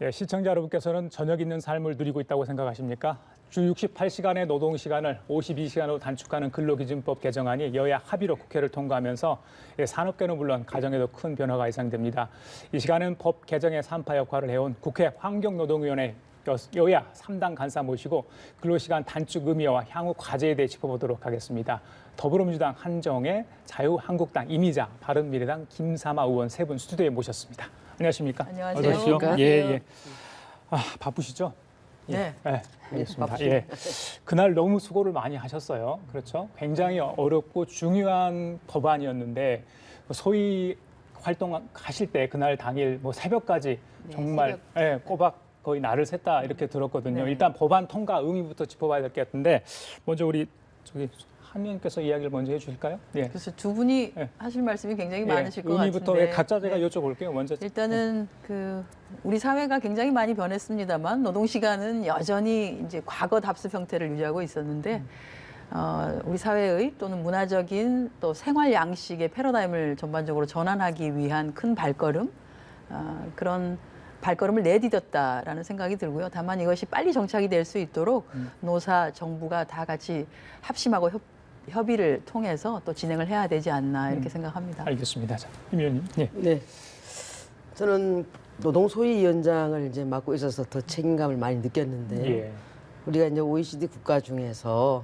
예, 시청자 여러분께서는 저녁 있는 삶을 누리고 있다고 생각하십니까? 주 68시간의 노동 시간을 52시간으로 단축하는 근로기준법 개정안이 여야 합의로 국회를 통과하면서 산업계는 물론 가정에도 큰 변화가 예상됩니다. 이 시간은 법 개정의 산파 역할을 해온 국회 환경노동위원회 여야 3당 간사 모시고 근로시간 단축 의미와 향후 과제에 대해 짚어보도록 하겠습니다. 더불어민주당 한정혜, 자유한국당 이미자, 바른미래당 김삼아 의원 세 분 스튜디오에 모셨습니다. 안녕하십니까? 안녕하세요. 어서 오십시오. 예, 예. 아, 바쁘시죠? 네. 네, 알겠습니다. 예. 그날 너무 수고를 많이 하셨어요. 그렇죠? 굉장히 어렵고 중요한 법안이었는데 소위 활동하실 때 그날 당일 뭐 새벽까지 정말 예, 꼬박 거의 날을 샜다 이렇게 들었거든요. 네. 일단 법안 통과 의미부터 짚어봐야 될 것 같은데 먼저 우리 저기 한 의원께서 이야기를 먼저 해주실까요? 예. 그래서 두 분이 네. 하실 말씀이 굉장히 예, 많으실 것 의미부터 같은데. 각자 제가 여쭤볼게요. 먼저. 일단은 우리 사회가 굉장히 많이 변했습니다만 노동 시간은 여전히 이제 과거 답습 형태를 유지하고 있었는데 우리 사회의 또는 문화적인 또 생활 양식의 패러다임을 전반적으로 전환하기 위한 큰 발걸음 그런 발걸음을 내디뎠다라는 생각이 들고요. 다만 이것이 빨리 정착이 될 수 있도록 노사, 정부가 다 같이 합심하고 협의를 통해서 또 진행을 해야 되지 않나 이렇게 생각합니다. 알겠습니다. 자, 임 의원님. 예. 네. 저는 노동소위위원장을 이제 맡고 있어서 더 책임감을 많이 느꼈는데 예. 우리가 이제 OECD 국가 중에서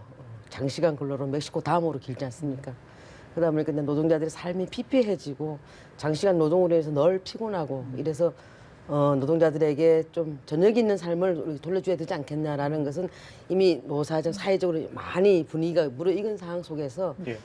장시간 근로로 멕시코 다음으로 길지 않습니까? 그러다 보니까 노동자들의 삶이 피폐해지고 장시간 노동으로 해서 늘 피곤하고 이래서 노동자들에게 좀 저녁 있는 삶을 돌려줘야 되지 않겠냐라는 것은 이미 노사적 사회적으로 많이 분위기가 무르익은 상황 속에서 예. 이제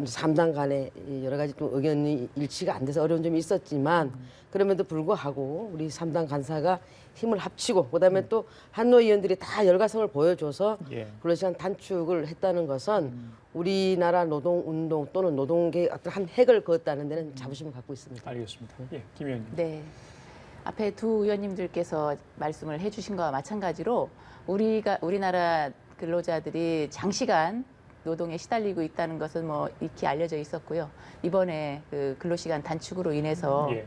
3당 간에 여러 가지 또 의견이 일치가 안 돼서 어려운 점이 있었지만 그럼에도 불구하고 우리 3당 간사가 힘을 합치고 그다음에 또 한노 의원들이 다 열과성을 보여줘서 예. 근로시간 단축을 했다는 것은 우리나라 노동운동 또는 노동계의 어떤 한 획을 그었다는 데는 자부심을 갖고 있습니다. 알겠습니다. 예, 김 의원님. 네. 앞에 두 의원님들께서 말씀을 해주신 것과 마찬가지로 우리나라 근로자들이 장시간 노동에 시달리고 있다는 것은 뭐 익히 알려져 있었고요. 이번에 그 근로시간 단축으로 인해서 예.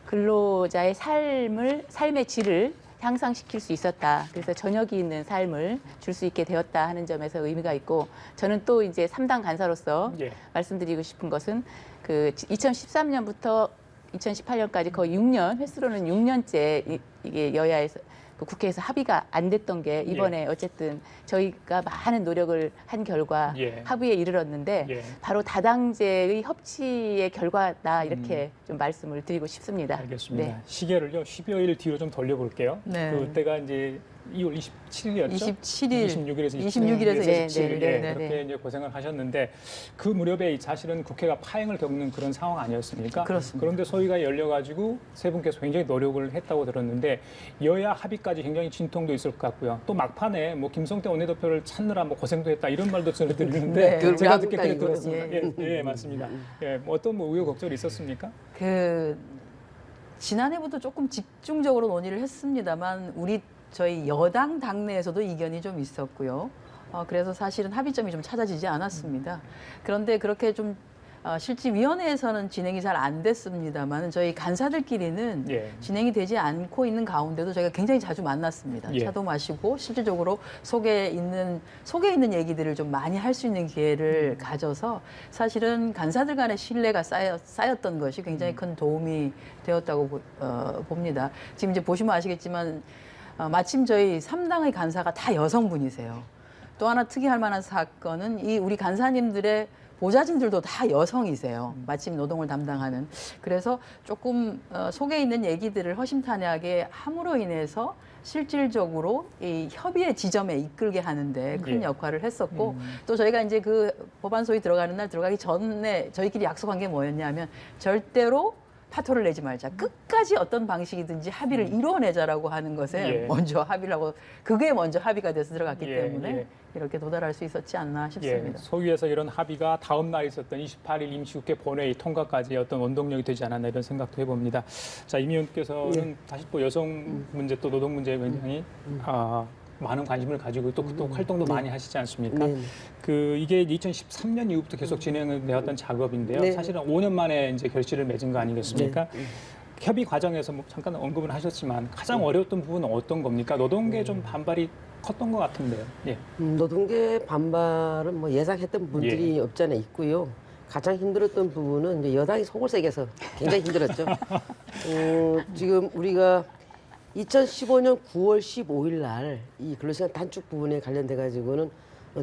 근로자의 삶의 질을 향상시킬 수 있었다. 그래서 저녁이 있는 삶을 줄 수 있게 되었다 하는 점에서 의미가 있고 저는 또 이제 3당 간사로서 예. 말씀드리고 싶은 것은 그 2013년부터 2018년까지 거의 6년, 횟수로는 6년째 이게 여야에서 그 국회에서 합의가 안 됐던 게 이번에 어쨌든 저희가 많은 노력을 한 결과 예. 합의에 이르렀는데 예. 바로 다당제의 협치의 결과다 이렇게 좀 말씀을 드리고 싶습니다. 알겠습니다. 네. 시계를요 10여일 뒤로 좀 돌려볼게요. 네. 그때가 이제 2월 27일이었죠? 27일, 26일에서 26일에서 27일 네, 그렇게 네. 이제 고생을 하셨는데 그 무렵에 사실은 국회가 파행을 겪는 그런 상황 아니었습니까? 그렇습니다. 그런데 소위가 열려가지고 세 분께서 굉장히 노력을 했다고 들었는데 여야 합의까지 굉장히 진통도 있을 것 같고요. 또 막판에 뭐 김성태 원내대표를 찾느라 뭐 고생도 했다 이런 말도 전해드리는데 네. 제가 듣기 그래 그건 들었습니다. 예, 맞습니다. 예, 뭐 어떤 뭐 우여곡절이 있었습니까? 지난해부터 조금 집중적으로 논의를 했습니다만 저희 여당 당내에서도 이견이 좀 있었고요. 그래서 사실은 합의점이 좀 찾아지지 않았습니다. 그런데 그렇게 좀 실질위원회에서는 진행이 잘 안 됐습니다만 저희 간사들끼리는 예. 진행이 되지 않고 있는 가운데도 저희가 굉장히 자주 만났습니다. 예. 차도 마시고 실질적으로 속에 있는 얘기들을 좀 많이 할 수 있는 기회를 가져서 사실은 간사들 간의 신뢰가 쌓였던 것이 굉장히 큰 도움이 되었다고 봅니다. 지금 이제 보시면 아시겠지만 마침 저희 3당의 간사가 다 여성분이세요. 또 하나 특이할 만한 사건은 우리 간사님들의 보좌진들도 다 여성이세요. 마침 노동을 담당하는. 그래서 조금 속에 있는 얘기들을 허심탄회하게 함으로 인해서 실질적으로 이 협의의 지점에 이끌게 하는데 큰 예. 역할을 했었고 또 저희가 이제 그 법안 소위 들어가는 날 들어가기 전에 저희끼리 약속한 게 뭐였냐면 절대로 파토를 내지 말자. 끝까지 어떤 방식이든지 합의를 이루어내자라고 하는 것에 예. 먼저 합의를 하고 그게 먼저 합의가 돼서 들어갔기 예, 때문에 예. 이렇게 도달할 수 있었지 않나 예, 싶습니다. 소위에서 이런 합의가 다음 날 있었던 28일 임시국회 본회의 통과까지 어떤 원동력이 되지 않았나 이런 생각도 해봅니다. 자, 임 의원께서는 다시 또 여성 문제 또 노동 문제에 굉장히 많은 관심을 가지고 또 활동도 많이 하시지 않습니까? 네. 이게 2013년 이후부터 계속 진행되었던 작업인데요. 네. 사실은 5년 만에 이제 결실을 맺은 거 아니겠습니까? 협의 과정에서 뭐 잠깐 언급을 하셨지만 가장 어려웠던 부분은 어떤 겁니까? 노동계 좀 반발이 컸던 것 같은데요. 예. 노동계 반발은 뭐 예상했던 분들이 없지 않아 있고요. 가장 힘들었던 부분은 이제 여당이 속을 새겨서 굉장히 힘들었죠. 지금 우리가 2015년 9월 15일 날 이 근로시간 단축 부분에 관련돼 가지고는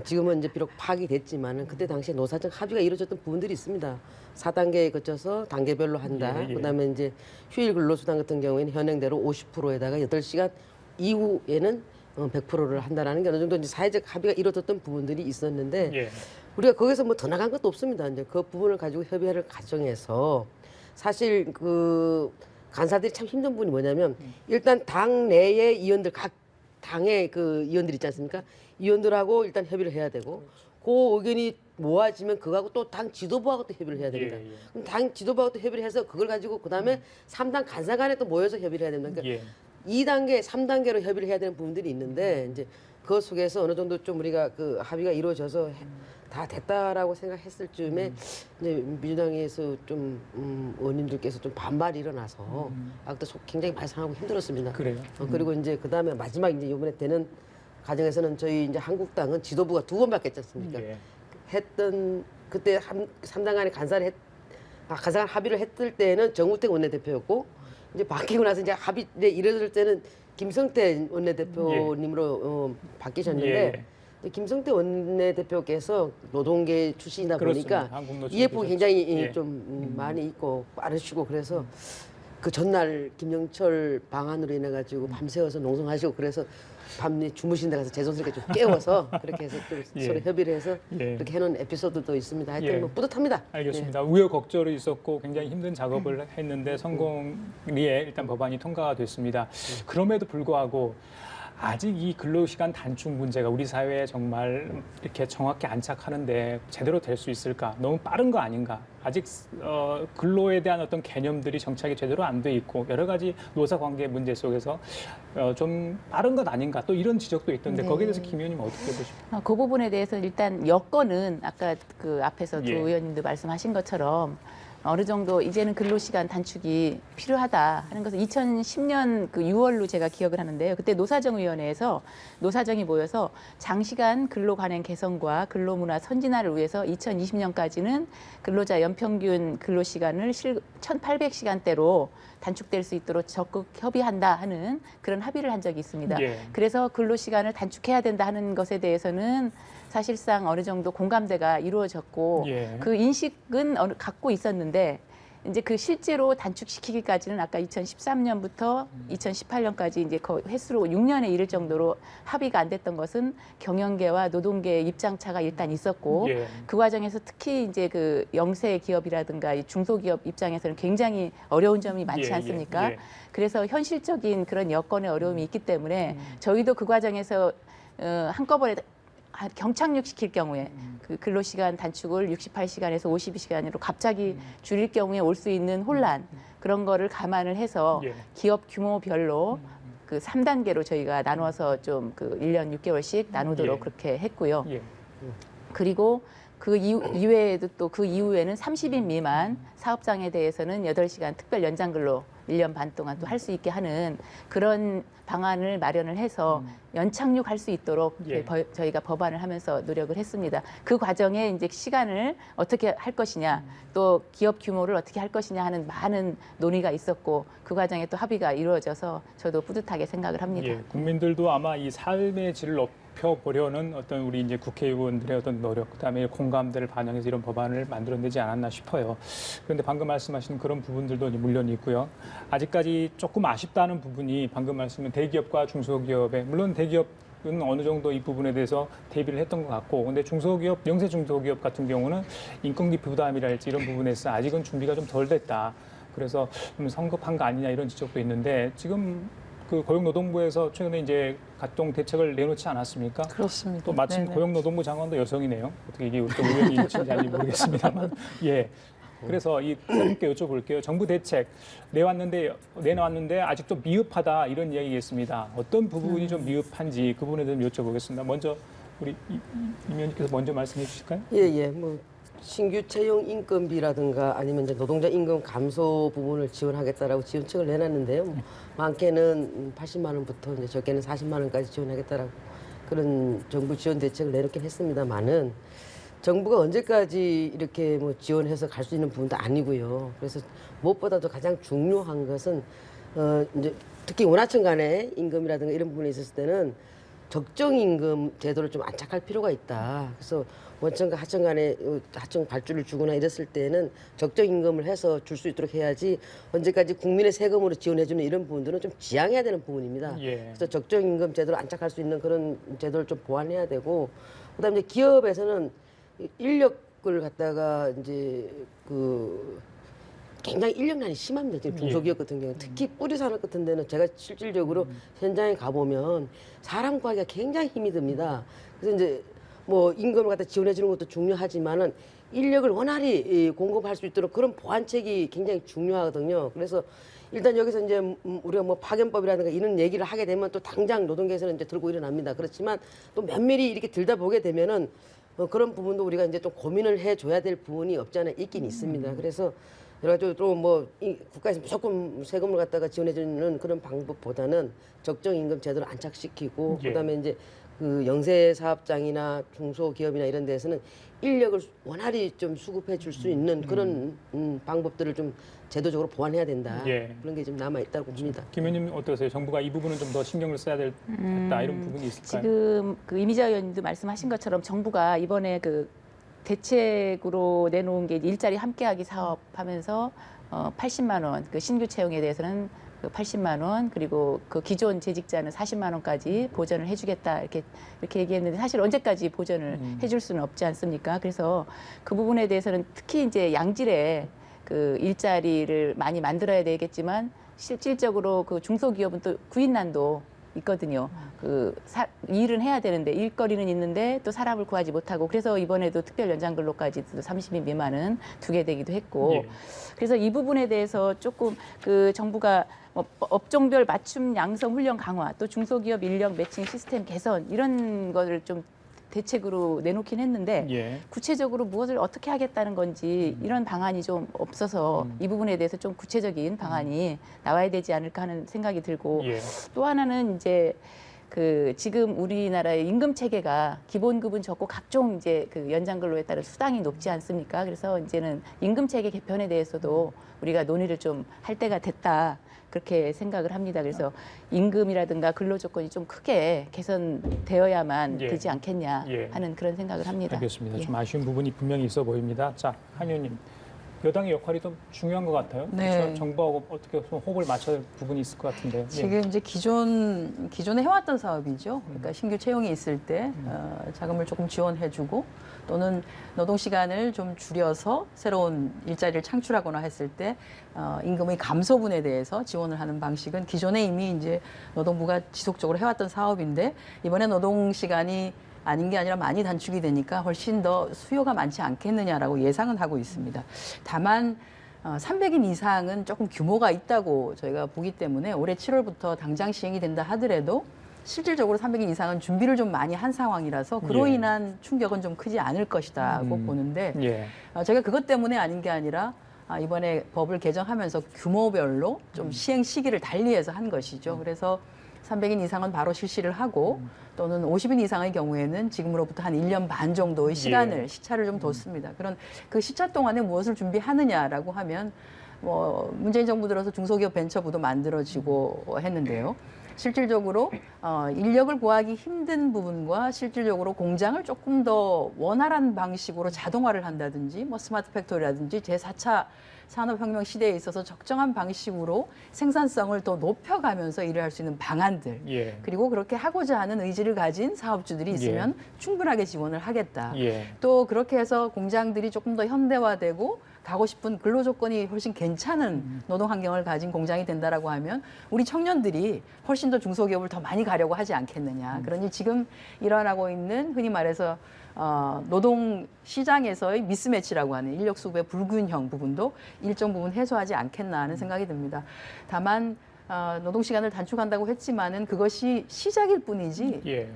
지금은 이제 비록 파기됐지만은 그때 당시에 노사정 합의가 이루어졌던 부분들이 있습니다. 4단계에 거쳐서 단계별로 한다. 예, 예. 그다음에 이제 휴일 근로수당 같은 경우에는 현행대로 50%에다가 8시간 이후에는 100%를 한다라는 게 어느 정도 이제 사회적 합의가 이루어졌던 부분들이 있었는데 예. 우리가 거기서 뭐 더 나간 것도 없습니다. 이제 그 부분을 가지고 협의를 과정에서 사실 그 간사들이 참 힘든 부분이 뭐냐면 일단 당 내의 의원들 각 당의 그 의원들 있지 않습니까? 의원들하고 일단 협의를 해야 되고 그 의견이 모아지면 그거하고 또 당 지도부하고 또 협의를 해야 됩니다. 예, 예. 그럼 당 지도부하고 또 협의를 해서 그걸 가지고 그다음에 3당 간사 간에 또 모여서 협의를 해야 됩니다. 그러니까 예. 2단계, 3단계로 협의를 해야 되는 부분들이 있는데 이제 그 속에서 어느 정도 좀 우리가 그 합의가 이루어져서 다 됐다라고 생각했을 즈음에 이제 민주당에서 좀 의원님들께서 좀 반발이 일어나서 아까 굉장히 많이 상하고 힘들었습니다. 그래요. 그리고 이제 그 다음에 마지막 이제 이번에 되는 과정에서는 저희 이제 한국당은 지도부가 2번 바뀌었지 않습니까? 예. 했던 그때 3당 간에 간사간 합의를 했을 때는 정우택 원내대표였고 이제 바뀌고 나서 이제 합의에 이르렀을 때는 김성태 원내대표님으로 바뀌셨는데 예. 이제 김성태 원내대표께서 노동계 출신이다 그렇습니다. 보니까 한국 노총이 이해폭이 굉장히 되셨죠. 예. 좀 많이 있고 빠르시고 그래서 그 전날 김영철 방안으로 인해 가지고 밤새워서 농성하시고 그래서 밤에 주무신 데 가서 죄송스럽게 좀 깨워서 그렇게 해서 좀 예. 서로 협의를 해서 예. 그렇게 해놓은 에피소드도 있습니다. 하여튼 예. 뭐 뿌듯합니다. 알겠습니다. 우여곡절이 있었고 굉장히 힘든 작업을 했는데 성공리에 일단 법안이 통과가 됐습니다. 그럼에도 불구하고 아직 이 근로시간 단축 문제가 우리 사회에 정말 이렇게 정확히 안착하는데 제대로 될 수 있을까? 너무 빠른 거 아닌가? 아직 근로에 대한 어떤 개념들이 정착이 제대로 안 돼 있고 여러 가지 노사관계 문제 속에서 좀 빠른 것 아닌가? 또 이런 지적도 있던데 네. 거기에 대해서 김 의원님 어떻게 보십니까? 그 부분에 대해서 일단 여건은 아까 그 앞에서 두 예. 의원님도 말씀하신 것처럼 어느 정도 이제는 근로시간 단축이 필요하다 하는 것은 2010년 그 6월로 제가 기억을 하는데요. 그때 노사정위원회에서 노사정이 모여서 장시간 근로 관행 개선과 근로문화 선진화를 위해서 2020년까지는 근로자 연평균 근로시간을 1,800시간대로 단축될 수 있도록 적극 협의한다 하는 그런 합의를 한 적이 있습니다. 예. 그래서 근로시간을 단축해야 된다 하는 것에 대해서는 사실상 어느 정도 공감대가 이루어졌고 예. 그 인식은 갖고 있었는데 이제 그 실제로 단축시키기까지는 아까 2013년부터 2018년까지 이제 거의 횟수로 6년에 이를 정도로 합의가 안 됐던 것은 경영계와 노동계의 입장차가 일단 있었고 예. 그 과정에서 특히 이제 그 영세 기업이라든가 이 중소기업 입장에서는 굉장히 어려운 점이 많지 예, 않습니까? 예. 그래서 현실적인 그런 여건의 어려움이 있기 때문에 저희도 그 과정에서 한꺼번에 경착륙시킬 경우에 그 근로시간 단축을 68시간에서 52시간으로 갑자기 줄일 경우에 올 수 있는 혼란 그런 거를 감안을 해서 예. 기업 규모별로 그 3단계로 저희가 나눠서 좀 그 1년 6개월씩 나누도록 예. 그렇게 했고요. 예. 그리고 그 이외에도 또 그 이후에는 30인 미만 사업장에 대해서는 8시간 특별 연장 근로 1년 반 동안 또 할 수 있게 하는 그런 방안을 마련을 해서 연착륙할 수 있도록 예. 저희가 법안을 하면서 노력을 했습니다. 그 과정에 이제 시간을 어떻게 할 것이냐, 또 기업 규모를 어떻게 할 것이냐 하는 많은 논의가 있었고 그 과정에 또 합의가 이루어져서 저도 뿌듯하게 생각을 합니다. 예, 국민들도 아마 이 삶의 질을 높여보려는 어떤 우리 이제 국회의원들의 어떤 노력, 그다음에 공감대를 반영해서 이런 법안을 만들어내지 않았나 싶어요. 그런데 방금 말씀하신 그런 부분들도 물론 있고요. 아직까지 조금 아쉽다는 부분이 방금 말씀은 대기업과 중소기업의 물론 대기업은 어느 정도 이 부분에 대해서 대비를 했던 것 같고, 근데 중소기업, 영세 중소기업 같은 경우는 인건비 부담이랄지 이런 부분에서 아직은 준비가 좀 덜 됐다. 그래서 좀 성급한 거 아니냐 이런 지적도 있는데 지금 그 고용노동부에서 최근에 이제 각종 대책을 내놓지 않았습니까? 그렇습니다. 또 마침 네네. 고용노동부 장관도 여성이네요. 어떻게 이게 또 우연인지 아닌지 모르겠습니다만, 예. 그래서 이 선생님께 여쭤볼게요. 정부 대책 내놓았는데 아직도 미흡하다 이런 이야기겠습니다. 어떤 부분이 좀 미흡한지 그 부분에 대해서 여쭤보겠습니다. 먼저 우리 임 의원님께서 먼저 말씀해 주실까요? 예. 뭐 신규 채용 인건비라든가 아니면 이제 노동자 임금 감소 부분을 지원하겠다라고 지원책을 내놨는데요. 많게는 80만 원부터 이제 적게는 40만 원까지 지원하겠다라고 그런 정부 지원 대책을 내놓긴 했습니다만은 정부가 언제까지 이렇게 뭐 지원해서 갈 수 있는 부분도 아니고요. 그래서 무엇보다도 가장 중요한 것은 이제 특히 원하청 간의 임금이라든가 이런 부분에 있었을 때는 적정 임금 제도를 좀 안착할 필요가 있다. 그래서 원청과 하청 간에 하청 발주를 주거나 이랬을 때는 적정 임금을 해서 줄 수 있도록 해야지 언제까지 국민의 세금으로 지원해주는 이런 부분들은 좀 지양해야 되는 부분입니다. 예. 그래서 적정 임금 제도를 안착할 수 있는 그런 제도를 좀 보완해야 되고 그다음에 이제 기업에서는 인력을 갖다가 이제 그 굉장히 인력난이 심합니다. 지금 중소기업 같은 경우 특히 뿌리 산업 같은 데는 제가 실질적으로 현장에 가보면 사람 구하기가 굉장히 힘이 듭니다. 그래서 이제 뭐 임금을 갖다 지원해 주는 것도 중요하지만은 인력을 원활히 공급할 수 있도록 그런 보완책이 굉장히 중요하거든요. 그래서 일단 여기서 이제 우리가 뭐 파견법이라든가 이런 얘기를 하게 되면 또 당장 노동계에서는 이제 들고 일어납니다. 그렇지만 또 면밀히 이렇게 들다 보게 되면은 그런 부분도 우리가 이제 좀 고민을 해줘야 될 부분이 없지 않아 있긴 있습니다. 그래서 여러 가지 또뭐 국가에서 무조건 세금을 갖다가 지원해주는 그런 방법보다는 적정 임금 제도를 안착시키고 예. 그다음에 이제 그 영세 사업장이나 중소기업이나 이런 데서는 인력을 원활히 좀 수급해 줄 수 있는 그런 방법들을 좀 제도적으로 보완해야 된다. 예. 그런 게 좀 남아 있다고 봅니다. 김 의원님 어떠세요? 정부가 이 부분은 좀 더 신경을 써야 될 겠다 이런 부분이 있을까요? 지금 그 이미자 의원님도 말씀하신 것처럼 정부가 이번에 그 대책으로 내놓은 게 일자리 함께하기 사업하면서 80만 원, 그 신규 채용에 대해서는 그 80만 원 그리고 그 기존 재직자는 40만 원까지 보전을 해주겠다 이렇게 얘기했는데 사실 언제까지 보전을 해줄 수는 없지 않습니까? 그래서 그 부분에 대해서는 특히 이제 양질의 그 일자리를 많이 만들어야 되겠지만 실질적으로 그 중소기업은 또 구인난도 있거든요. 일은 해야 되는데 일거리는 있는데 또 사람을 구하지 못하고 그래서 이번에도 특별 연장 근로까지도 30인 미만은 두게 되기도 했고 예. 그래서 이 부분에 대해서 조금 그 정부가 뭐 업종별 맞춤 양성 훈련 강화 또 중소기업 인력 매칭 시스템 개선 이런 거를 좀 대책으로 내놓긴 했는데 예. 구체적으로 무엇을 어떻게 하겠다는 건지 이런 방안이 좀 없어서 이 부분에 대해서 좀 구체적인 방안이 나와야 되지 않을까 하는 생각이 들고 예. 또 하나는 이제 그 지금 우리나라의 임금 체계가 기본급은 적고 각종 이제 그 연장 근로에 따른 수당이 높지 않습니까? 그래서 이제는 임금 체계 개편에 대해서도 우리가 논의를 좀 할 때가 됐다. 그렇게 생각을 합니다. 그래서 임금이라든가 근로 조건이 좀 크게 개선되어야만 예. 되지 않겠냐 예. 하는 그런 생각을 합니다. 알겠습니다. 예. 좀 아쉬운 부분이 분명히 있어 보입니다. 자, 한 의원님. 여당의 역할이 좀 중요한 것 같아요. 네. 그렇죠? 정부하고 어떻게 좀 호흡을 맞춰야 할 부분이 있을 것 같은데요. 예. 지금 이제 기존에 해왔던 사업이죠. 그러니까 신규 채용이 있을 때 자금을 조금 지원해주고 또는 노동 시간을 좀 줄여서 새로운 일자리를 창출하거나 했을 때 임금의 감소분에 대해서 지원을 하는 방식은 기존에 이미 이제 노동부가 지속적으로 해왔던 사업인데 이번에 노동 시간이 아닌 게 아니라 많이 단축이 되니까 훨씬 더 수요가 많지 않겠느냐라고 예상은 하고 있습니다. 다만 300인 이상은 조금 규모가 있다고 저희가 보기 때문에 올해 7월부터 당장 시행이 된다 하더라도 실질적으로 300인 이상은 준비를 좀 많이 한 상황이라서 그로 예. 인한 충격은 좀 크지 않을 것이다고 보는데 예. 제가 그것 때문에 아닌 게 아니라 이번에 법을 개정하면서 규모별로 좀 시행 시기를 달리해서 한 것이죠. 그래서 300인 이상은 바로 실시를 하고 또는 50인 이상의 경우에는 지금으로부터 한 1년 반 정도의 시차를 좀 뒀습니다. 그런 그 시차 동안에 무엇을 준비하느냐라고 하면 뭐 문재인 정부 들어서 중소기업 벤처부도 만들어지고 했는데요. 실질적으로 인력을 구하기 힘든 부분과 실질적으로 공장을 조금 더 원활한 방식으로 자동화를 한다든지 뭐 스마트 팩토리라든지 제4차 산업혁명 시대에 있어서 적정한 방식으로 생산성을 더 높여가면서 일을 할 수 있는 방안들 예. 그리고 그렇게 하고자 하는 의지를 가진 사업주들이 있으면 충분하게 지원을 하겠다. 예. 또 그렇게 해서 공장들이 조금 더 현대화되고 가고 싶은 근로 조건이 훨씬 괜찮은 노동 환경을 가진 공장이 된다라고 하면 우리 청년들이 훨씬 더 중소기업을 더 많이 가려고 하지 않겠느냐. 그러니 지금 일어나고 있는 흔히 말해서 노동 시장에서의 미스매치라고 하는 인력 수급의 불균형 부분도 일정 부분 해소하지 않겠나 하는 생각이 듭니다. 다만 노동 시간을 단축한다고 했지만은 그것이 시작일 뿐이지 예.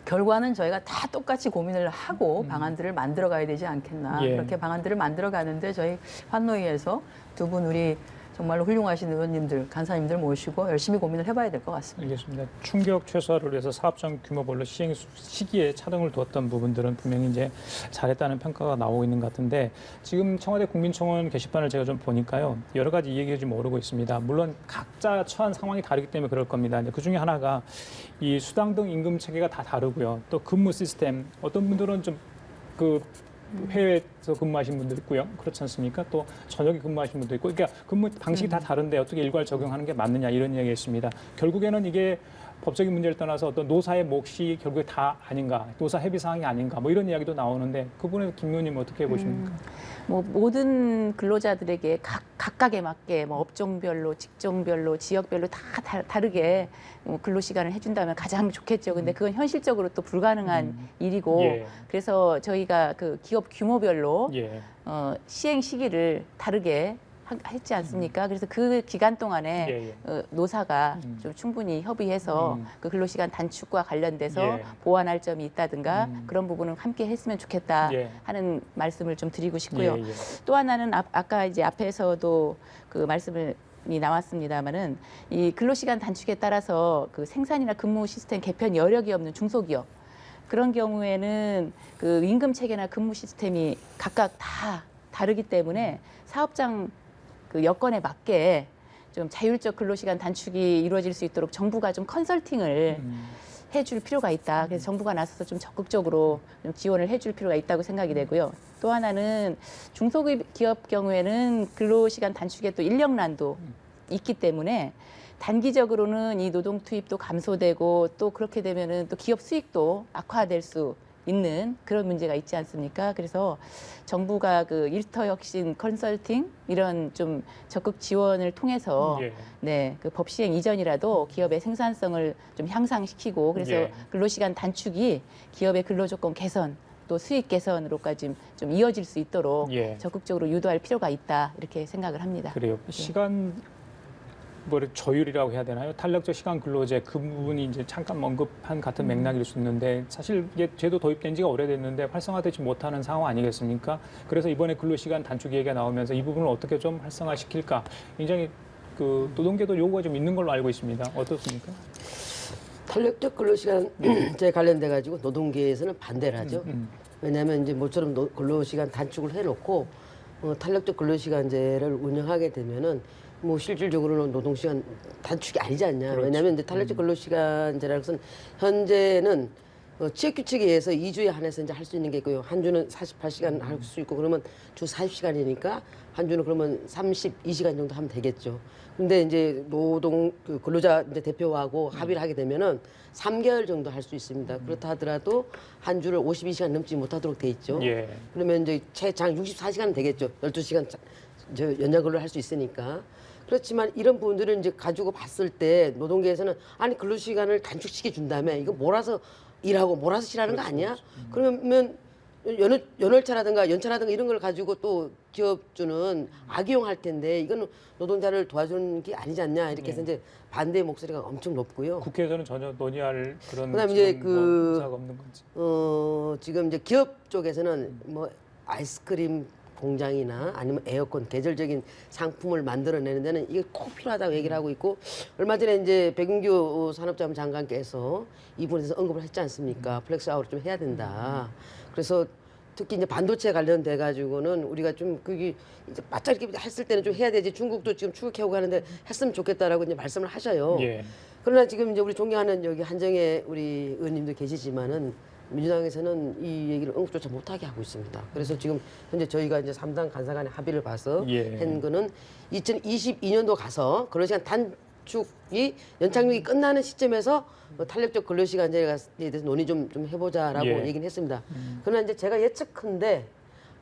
결과는 저희가 다 똑같이 고민을 하고 방안들을 만들어 가야 되지 않겠나. 예. 그렇게 방안들을 만들어 가는데 저희 환노위에서 두 분 우리 정말로 훌륭하신 의원님들, 간사님들 모시고 열심히 고민을 해봐야 될 것 같습니다. 알겠습니다. 충격 최소화를 위해서 사업장 규모별로 시행 시기에 차등을 두었던 부분들은 분명히 이제 잘했다는 평가가 나오고 있는 것 같은데 지금 청와대 국민청원 게시판을 제가 좀 보니까요. 여러 가지 얘기가 좀 오르고 있습니다. 물론 각자 처한 상황이 다르기 때문에 그럴 겁니다. 그 중에 하나가 이 수당 등 임금 체계가 다 다르고요. 또 근무 시스템 어떤 분들은 좀 그 해외에서 근무하신 분도 있고요. 그렇지 않습니까? 또 저녁에 근무하신 분도 있고. 그러니까 근무 방식이 다 다른데 어떻게 일괄 적용하는 게 맞느냐 이런 이야기가 있습니다. 결국에는 이게 법적인 문제를 떠나서 어떤 노사의 몫이 결국에 다 아닌가, 노사 협의 사항이 아닌가 뭐 이런 이야기도 나오는데 그분은 김 의원님 어떻게 보십니까? 뭐 모든 근로자들에게 각각에 맞게 뭐 업종별로, 직종별로, 지역별로 다 다르게 근로 시간을 해준다면 가장 좋겠죠. 근데 그건 현실적으로 또 불가능한 일이고, 예. 그래서 저희가 그 기업 규모별로 예. 시행 시기를 다르게 했지 않습니까? 그래서 그 기간 동안에 예, 예. 노사가 좀 충분히 협의해서 그 근로시간 단축과 관련돼서 예. 보완할 점이 있다든가 그런 부분은 함께 했으면 좋겠다 예. 하는 말씀을 좀 드리고 싶고요. 예, 예. 또 하나는 아까 이제 앞에서도 그 말씀이 나왔습니다마는 이 근로시간 단축에 따라서 그 생산이나 근무 시스템 개편 여력이 없는 중소기업 그런 경우에는 그 임금 체계나 근무 시스템이 각각 다 다르기 때문에 사업장 그 여건에 맞게 좀 자율적 근로시간 단축이 이루어질 수 있도록 정부가 좀 컨설팅을 해줄 필요가 있다. 그래서 정부가 나서서 좀 적극적으로 좀 지원을 해줄 필요가 있다고 생각이 되고요. 또 하나는 중소기업 경우에는 근로시간 단축에 또 인력난도 있기 때문에 단기적으로는 이 노동 투입도 감소되고 또 그렇게 되면은 또 기업 수익도 악화될 수 있는 그런 문제가 있지 않습니까? 그래서 정부가 그 일터 혁신 컨설팅 이런 좀 적극 지원을 통해서 예. 네, 그 법 시행 이전이라도 기업의 생산성을 좀 향상시키고 그래서 예. 근로시간 단축이 기업의 근로조건 개선 또 수익 개선으로까지 좀 이어질 수 있도록 예. 적극적으로 유도할 필요가 있다 이렇게 생각을 합니다. 그래요. 시간 조율이라고 해야 되나요? 탄력적 시간 근로제 그 부분이 이제 잠깐 언급한 같은 맥락일 수 있는데 사실 이게 제도 도입된 지가 오래됐는데 활성화되지 못하는 상황 아니겠습니까? 그래서 이번에 근로시간 단축 얘기가 나오면서 이 부분을 어떻게 좀 활성화시킬까? 굉장히 그 노동계도 요구가 좀 있는 걸로 알고 있습니다. 어떻습니까? 탄력적 근로시간 제 관련돼 가지고 노동계에서는 반대를 하죠. 왜냐하면 이제 모처럼 근로시간 단축을 해놓고 탄력적 근로시간제를 운영하게 되면은 뭐 실질적으로는 노동시간 단축이 아니지 않냐. 그렇죠. 왜냐하면 이제 탄력적 근로시간제라는 것은 현재는 지역규칙에 의해서 2주에 한해서 이제 할 수 있는 게 있고요. 한 주는 48시간 할 수 있고 그러면 주 40시간이니까 한 주는 그러면 32시간 정도 하면 되겠죠. 근데 이제 노동 그 근로자 이제 대표하고 합의를 하게 되면은 3개월 정도 할 수 있습니다. 그렇다 하더라도 한 주를 52시간 넘지 못하도록 돼 있죠. 예. 그러면 이제 최장 64시간은 되겠죠. 12시간 연장 근로를 할 수 있으니까. 그렇지만 이런 부분들을 이제 가지고 봤을 때 노동계에서는 아니 근로시간을 단축시켜 준다며 이거 몰아서 일하고 몰아서 쉬라는 거 아니야? 그러면 연월차라든가 연차라든가 이런 걸 가지고 또 기업주는 악용할 텐데 이거는 노동자를 도와주는 게 아니지 않냐 이렇게 해서 이제 반대의 목소리가 엄청 높고요. 국회에서는 전혀 논의할 그런 그다음에 이제 지금 그 의사가 없는 건지. 지금 이제 기업 쪽에서는 뭐 아이스크림 공장이나 아니면 에어컨 계절적인 상품을 만들어내는 데는 이게 꼭 필요하다고 얘기를 하고 있고 얼마 전에 이제 백은규 산업자문 장관께서 이 부분에서 언급을 했지 않습니까? 플렉스 아웃을 좀 해야 된다. 그래서 특히 이제 반도체 관련돼 가지고는 우리가 좀 그게 이제 바짝 이렇게 했을 때는 좀 해야 되지. 중국도 지금 추격해오고 하는데 했으면 좋겠다라고 이제 말씀을 하셔요. 예. 그러나 지금 이제 우리 존경하는 여기 한정혜 우리 의원님도 계시지만은 민주당에서는 이 얘기를 언급조차 못하게 하고 있습니다. 그래서 지금 현재 저희가 이제 3당 간사간의 합의를 봐서 예. 한 거는 2022년도 가서 근로시간 단축이 연착륙이 끝나는 시점에서 탄력적 근로시간제에 대해서 논의 좀 해보자라고 예. 얘기는 했습니다. 그러나 이제 제가 예측컨대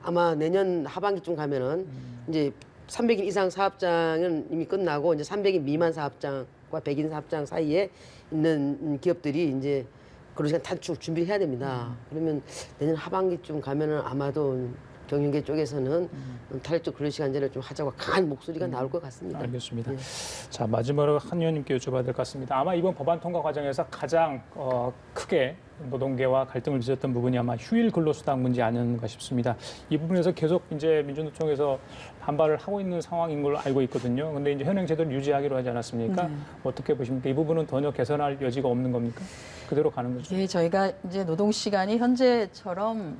아마 내년 하반기쯤 가면은 이제 300인 이상 사업장은 이미 끝나고 이제 300인 미만 사업장과 100인 사업장 사이에 있는 기업들이 이제 근로시간 단축 준비해야 됩니다. 그러면 내년 하반기쯤 가면은 아마도 경영계 쪽에서는 탄력적 근로시간제를 좀 하자고 강한 목소리가 나올 것 같습니다. 알겠습니다. 예. 자, 마지막으로 한 의원님께 여쭤봐야 될 것 같습니다. 아마 이번 법안 통과 과정에서 가장 크게 노동계와 갈등을 빚었던 부분이 아마 휴일 근로수당 문제 아니었는가 싶습니다. 이 부분에서 계속 이제 민주노총에서 반발을 하고 있는 상황인 걸로 알고 있거든요. 근데 이제 현행 제도를 유지하기로 하지 않았습니까? 어떻게 보십니까? 이 부분은 전혀 개선할 여지가 없는 겁니까? 그대로 가는 거죠. 예, 저희가 이제 노동 시간이 현재처럼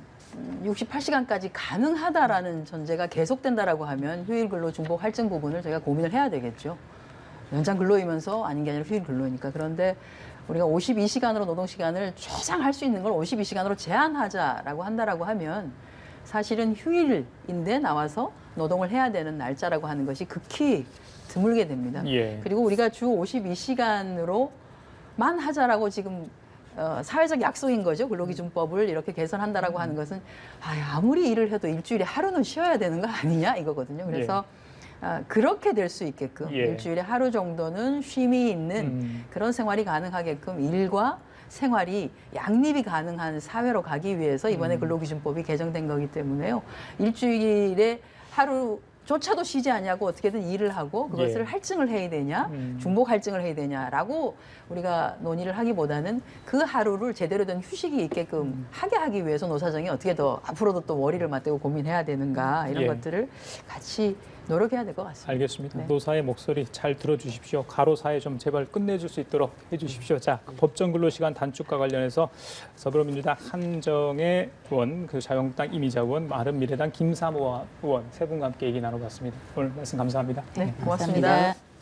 68시간까지 가능하다라는 전제가 계속된다라고 하면 휴일 근로 중복 할증 부분을 저희가 고민을 해야 되겠죠. 연장 근로이면서 아닌 게 아니라 휴일 근로니까. 그런데 우리가 52시간으로 노동 시간을 최장 할 수 있는 걸 52시간으로 제한하자라고 한다라고 하면 사실은 휴일인데 나와서 노동을 해야 되는 날짜라고 하는 것이 극히 드물게 됩니다. 예. 그리고 우리가 주 52시간으로만 하자라고 지금 사회적 약속인 거죠. 근로기준법을 이렇게 개선한다라고 하는 것은 아무리 일을 해도 일주일에 하루는 쉬어야 되는 거 아니냐 이거거든요. 그래서 그렇게 될 수 있게끔 예. 일주일에 하루 정도는 쉼이 있는 그런 생활이 가능하게끔 일과 생활이 양립이 가능한 사회로 가기 위해서 이번에 근로기준법이 개정된 거기 때문에요. 일주일에 하루조차도 쉬지 않냐고 어떻게든 일을 하고 그것을 예. 할증을 해야 되냐, 중복 할증을 해야 되냐라고 우리가 논의를 하기보다는 그 하루를 제대로 된 휴식이 있게끔 하게 하기 위해서 노사정이 어떻게 더 앞으로도 또 머리를 맞대고 고민해야 되는가 이런 예. 것들을 같이 노력해야 될 것 같습니다. 알겠습니다. 네. 노사의 목소리 잘 들어주십시오. 가로사에 좀 제발 끝내줄 수 있도록 해주십시오. 자, 법정 근로시간 단축과 관련해서 더불어민주당 한정혜 의원, 그 자유한국당 이미자 의원, 바른미래당 김사모 의원 세 분과 함께 얘기 나눠봤습니다. 오늘 말씀 감사합니다. 네, 고맙습니다. 감사합니다.